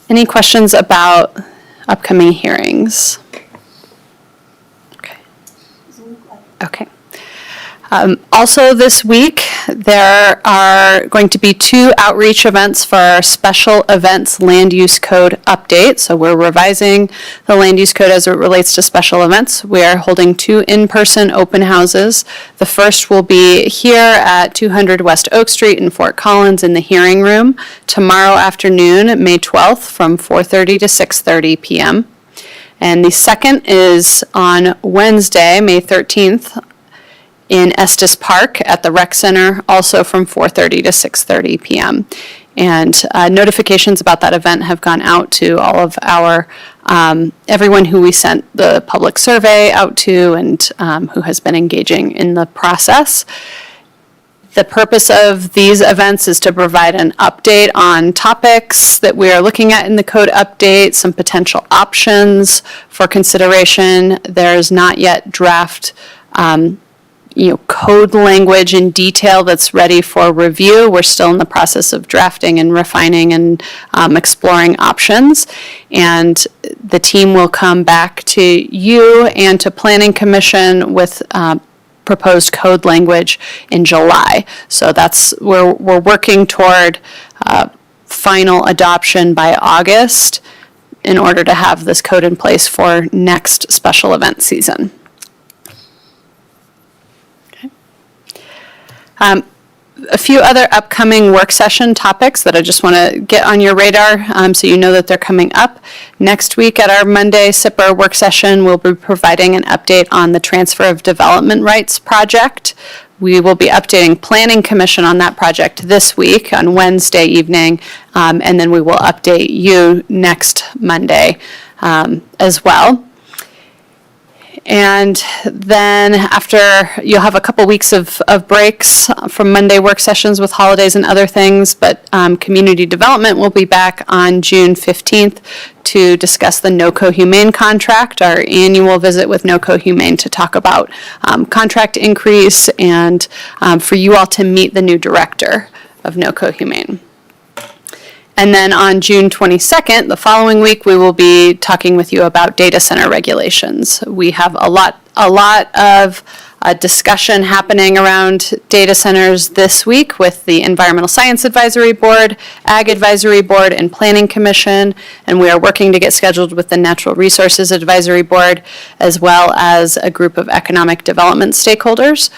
Any questions about upcoming hearings? Okay. Okay. Also this week, there are going to be 2 outreach events for our special events land use code update. So we're revising the land use code as it relates to special events. We are holding 2 in-person open houses. The first will be here at 200 West Oak Street in Fort Collins in the hearing room tomorrow afternoon, May 12th, from 4:30 to 6:30 p.m. And the second is on Wednesday, May 13th, in Estes Park at the Rec Center, also from 4:30 to 6:30 p.m. And notifications about that event have gone out to all of our, everyone who we sent the public survey out to and who has been engaging in the process. The purpose of these events is to provide an update on topics that we are looking at in the code update, some potential options for consideration. There's not yet draft code language in detail that's ready for review. We're still in the process of drafting and refining and exploring options. And the team will come back to you and to Planning Commission with proposed code language in July. So we're working toward final adoption by August in order to have this code in place for next special event season. A few other upcoming work session topics that I just want to get on your radar so you know that they're coming up. Next week at our Monday SIPR work session, we'll be providing an update on the transfer of development rights project. We will be updating Planning Commission on that project this week on Wednesday evening, and then we will update you next Monday as well. And then after, you'll have a couple weeks of breaks from Monday work sessions with holidays and other things, but community development will be back on June 15th to discuss the NOCO Humane contract, our annual visit with NOCO Humane to talk about contract increase and for you all to meet the new director of NOCO Humane. And then on June 22nd, the following week, we will be talking with you about data center regulations. We have a lot of discussion happening around data centers this week with the Environmental Science Advisory Board, Ag Advisory Board, and Planning Commission, and we are working to get scheduled with the Natural Resources Advisory Board, as well as a group of economic development stakeholders.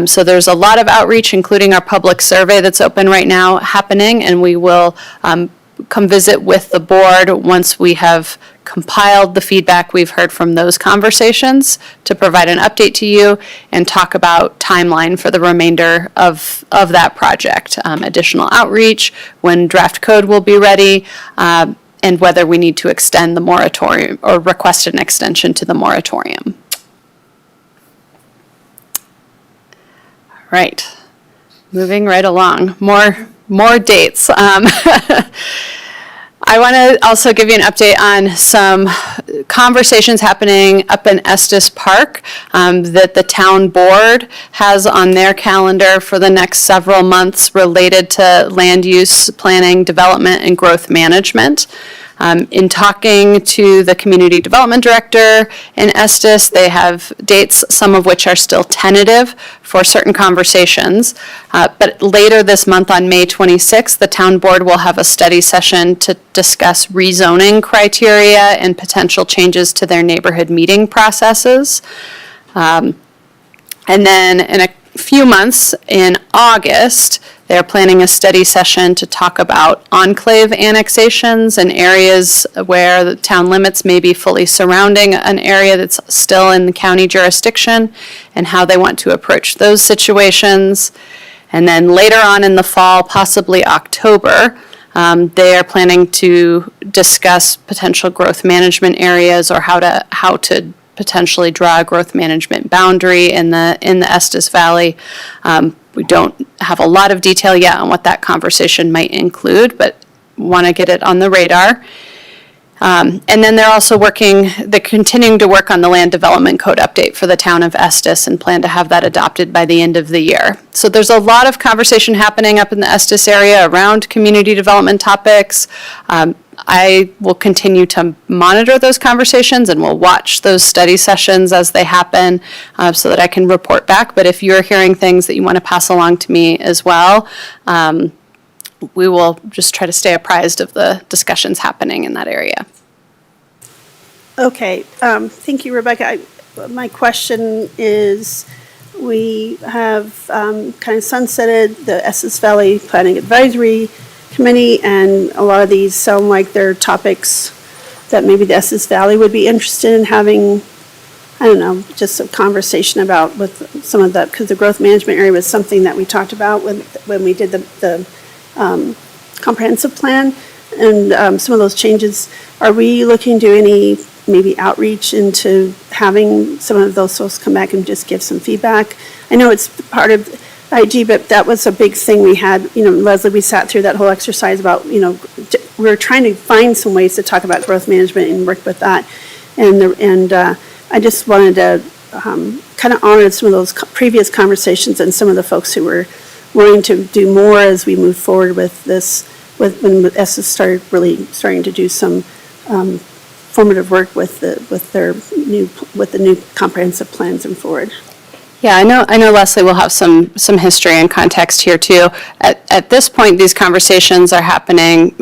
So there's a lot of outreach, including our public survey that's open right now happening, and we will come visit with the board once we have compiled the feedback we've heard from those conversations to provide an update to you and talk about timeline for the remainder of that project. Additional outreach, when draft code will be ready, and whether we need to extend the moratorium or request an extension to the moratorium. All right, moving right along, more dates. I want to also give you an update on some conversations happening up in Estes Park that the town board has on their calendar for the next several months related to land use planning, development, and growth management. In talking to the community development director in Estes, they have dates, some of which are still tentative for certain conversations. But later this month on May 26th, the town board will have a study session to discuss rezoning criteria and potential changes to their neighborhood meeting processes. And then in a few months, in August, they're planning a study session to talk about enclave annexations and areas where the town limits may be fully surrounding an area that's still in the county jurisdiction and how they want to approach those situations. And then later on in the fall, possibly October, they are planning to discuss potential growth management areas or how to potentially draw a growth management boundary in the Estes Valley. We don't have a lot of detail yet on what that conversation might include, but want to get it on the radar. And then they're continuing to work on the land development code update for the town of Estes and plan to have that adopted by the end of the year. So there's a lot of conversation happening up in the Estes area around community development topics. I will continue to monitor those conversations and will watch those study sessions as they happen so that I can report back. But if you're hearing things that you want to pass along to me as well, we will just try to stay apprised of the discussions happening in that area.
Okay, thank you, Rebecca. My question is, we have kind of sunsetted the Estes Valley Planning Advisory Committee, and a lot of these sound like they're topics that maybe the Estes Valley would be interested in having, I don't know, just a conversation about with some of that, because the growth management area was something that we talked about when we did the comprehensive plan, and some of those changes. Are we looking to any maybe outreach into having some of those folks come back and just give some feedback? I know it's part of IG, but that was a big thing we had, Leslie, we sat through that whole exercise about, we were trying to find some ways to talk about growth management and work with that. And I just wanted to kind of honor some of those previous conversations and some of the folks who were wanting to do more as we move forward with this, when Estes started starting to do some formative work with the new comprehensive plans and forward.
Yeah, I know Leslie will have some history and context here too. At this point, these conversations are happening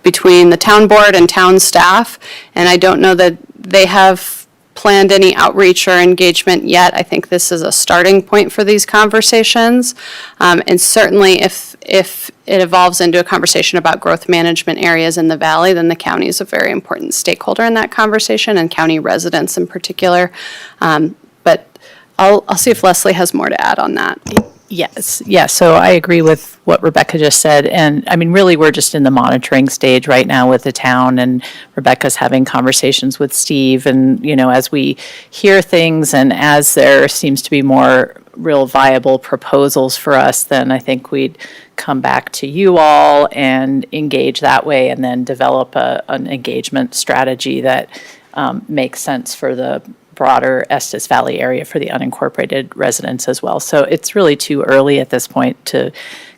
between the town board and town staff, and I don't know that they have planned any outreach or engagement yet. I think this is a starting point for these conversations, and certainly if it evolves into a conversation about growth management areas in the valley, then the county is a very important stakeholder in that conversation, and county residents in particular. But I'll see if Leslie has more to add on that.
Yes. So I agree with what Rebecca just said. And I mean, really, we're just in the monitoring stage right now with the town, and Rebecca's having conversations with Steve. And, as we hear things and as there seems to be more real viable proposals for us, then I think we'd come back to you all and engage that way, and then develop an engagement strategy that makes sense for the broader Estes Valley area for the unincorporated residents as well. So it's really too early at this point to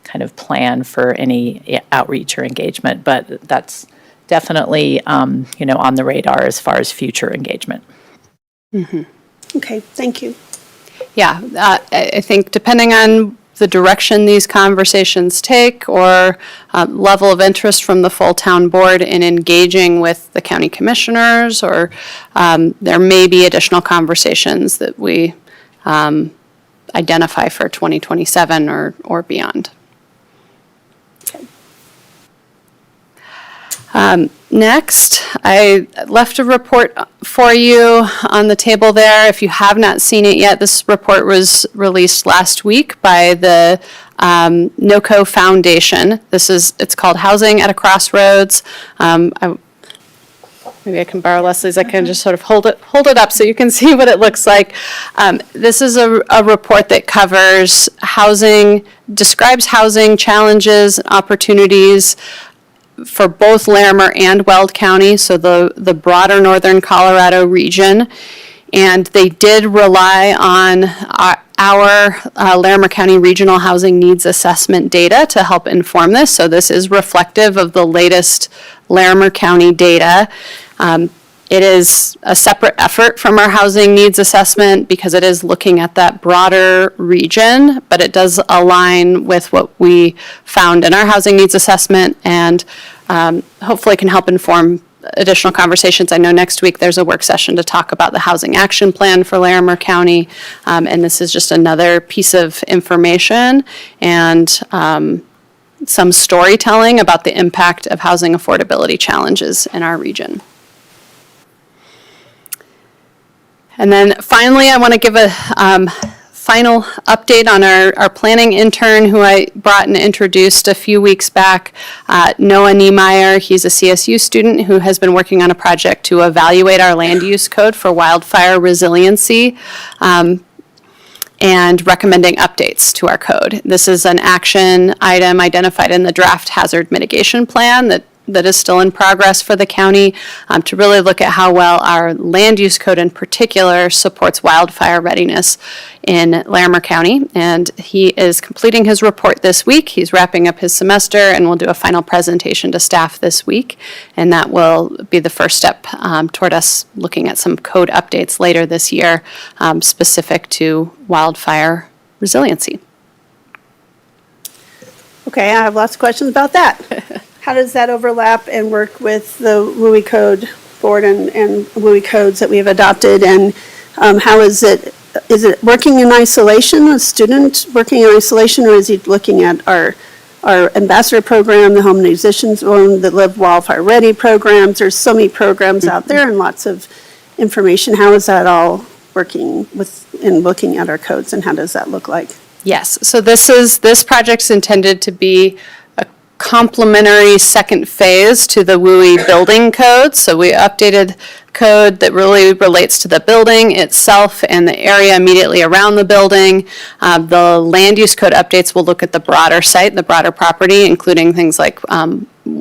kind of plan for any outreach or engagement, but that's definitely, on the radar as far as future engagement.
Okay, thank you.
Yeah, I think depending on the direction these conversations take, or level of interest from the full town board in engaging with the county commissioners, or there may be additional conversations that we identify for 2027 or beyond. Next, I left a report for you on the table there. If you have not seen it yet, this report was released last week by the NOCO Foundation. It's called Housing at a Crossroads. Maybe I can borrow Leslie's. I can just sort of hold it up so you can see what it looks like. This is a report that covers housing, describes housing challenges and opportunities for both Larimer and Weld County, so the broader northern Colorado region. And they did rely on our Larimer County Regional Housing Needs Assessment data to help inform this. So this is reflective of the latest Larimer County data. It is a separate effort from our housing needs assessment because it is looking at that broader region, but it does align with what we found in our housing needs assessment, and hopefully can help inform additional conversations. I know next week there's a work session to talk about the housing action plan for Larimer County, and this is just another piece of information and some storytelling about the impact of housing affordability challenges in our region. And then finally, I want to give a final update on our planning intern who I brought and introduced a few weeks back, Noah Niemeyer. He's a CSU student who has been working on a project to evaluate our land use code for wildfire resiliency and recommending updates to our code. This is an action item identified in the draft hazard mitigation plan that is still in progress for the county, to really look at how well our land use code in particular supports wildfire readiness in Larimer County. And he is completing his report this week. He's wrapping up his semester and will do a final presentation to staff this week. And that will be the first step toward us looking at some code updates later this year specific to wildfire resiliency.
Okay, I have lots of questions about that. How does that overlap and work with the WUI Code Board and WUI codes that we have adopted? And how is it working in isolation, a student working in isolation, or is he looking at our ambassador program, the Home Musicians One, the Live Wildfire Ready programs? There's so many programs out there and lots of information. How is that all working in looking at our codes, and how does that look like?
Yes, so this project's intended to be a complementary second phase to the WUI building code. So we updated code that really relates to the building itself and the area immediately around the building. The land use code updates will look at the broader site, the broader property, including things like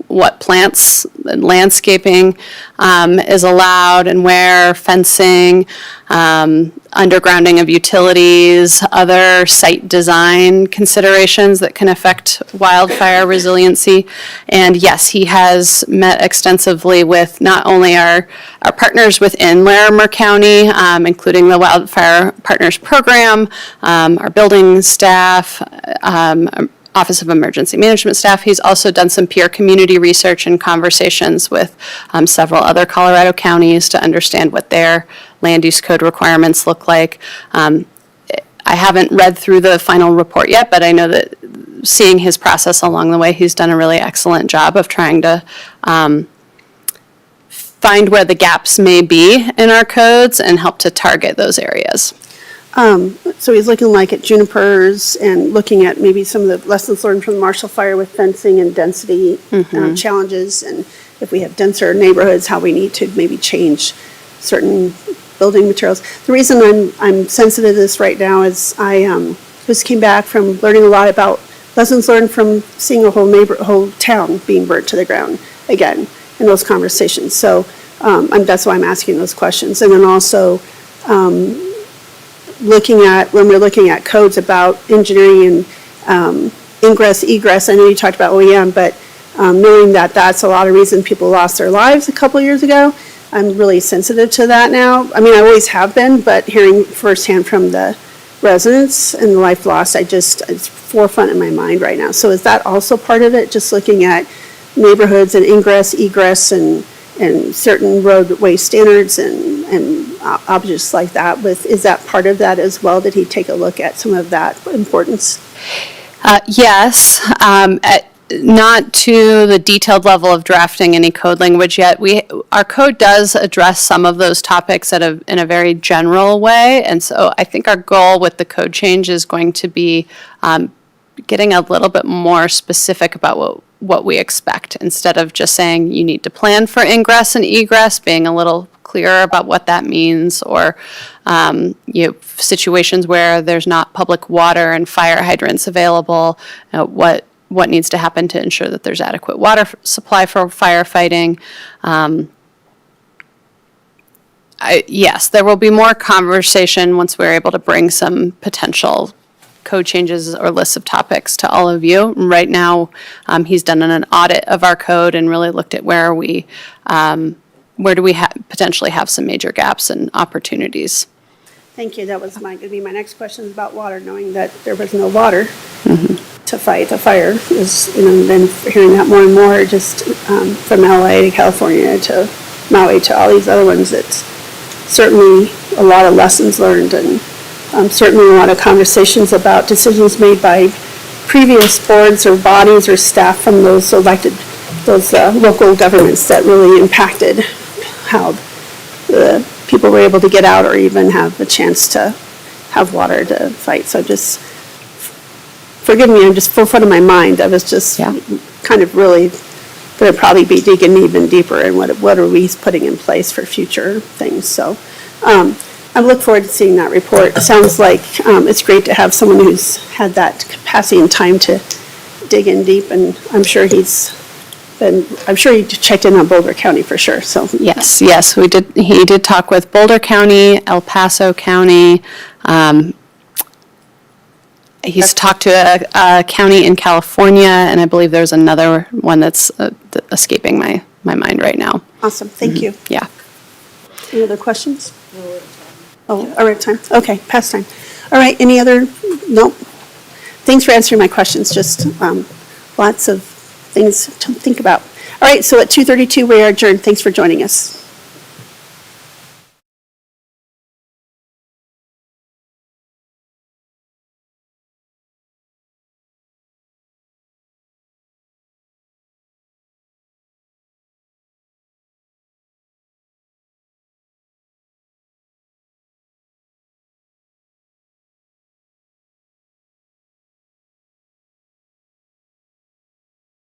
what plants and landscaping is allowed and where, fencing, undergrounding of utilities, other site design considerations that can affect wildfire resiliency. And yes, he has met extensively with not only our partners within Larimer County, including the Wildfire Partners Program, our building staff, Office of Emergency Management staff. He's also done some peer community research and conversations with several other Colorado counties to understand what their land use code requirements look like. I haven't read through the final report yet, but I know that seeing his process along the way, he's done a really excellent job of trying to find where the gaps may be in our codes and help to target those areas.
So he's looking like at junipers and looking at maybe some of the lessons learned from the Marshall Fire with fencing and density challenges, and if we have denser neighborhoods, how we need to maybe change certain building materials. The reason I'm sensitive to this right now is I just came back from learning a lot about lessons learned from seeing a whole town being burnt to the ground again in those conversations. So that's why I'm asking those questions. And then also when we're looking at codes about engineering and ingress, egress, I know you talked about OEM, but knowing that that's a lot of reason people lost their lives a couple years ago, I'm really sensitive to that now. I mean, I always have been, but hearing firsthand from the residents and the life lost, it's forefront in my mind right now. So is that also part of it, just looking at neighborhoods and ingress, egress, and certain roadway standards and objects like that? Is that part of that as well? Did he take a look at some of that importance?
Yes, not to the detailed level of drafting any code language yet. Our code does address some of those topics in a very general way, and so I think our goal with the code change is going to be getting a little bit more specific about what we expect, instead of just saying you need to plan for ingress and egress, being a little clearer about what that means, or situations where there's not public water and fire hydrants available, what needs to happen to ensure that there's adequate water supply for firefighting. Yes, there will be more conversation once we're able to bring some potential code changes or lists of topics to all of you. Right now, he's done an audit of our code and really looked at where do we potentially have some major gaps and opportunities.
Thank you. That was going to be my next question about water, knowing that there was no water to fight the fire. And then hearing that more and more, just from LA to California to Maui to all these other ones, it's certainly a lot of lessons learned, and certainly a lot of conversations about decisions made by previous boards or bodies or staff from those local governments that really impacted how the people were able to get out or even have the chance to have water to fight. So just, forgive me, I'm just forefront of my mind. I was just kind of really going to probably be digging even deeper in what are we putting in place for future things. So I look forward to seeing that report. It sounds like it's great to have someone who's had that capacity and time to dig in deep, and I'm sure he checked in on Boulder County for sure. So
Yes, we did. He did talk with Boulder County, El Paso County. He's talked to a county in California, and I believe there's another one that's escaping my mind right now.
Awesome, thank you.
Yeah.
Any other questions? Oh, all right, time. Okay, past time. All right, any other? Nope. Thanks for answering my questions. Just lots of things to think about. All right, so at 2:32 we are adjourned. Thanks for joining us.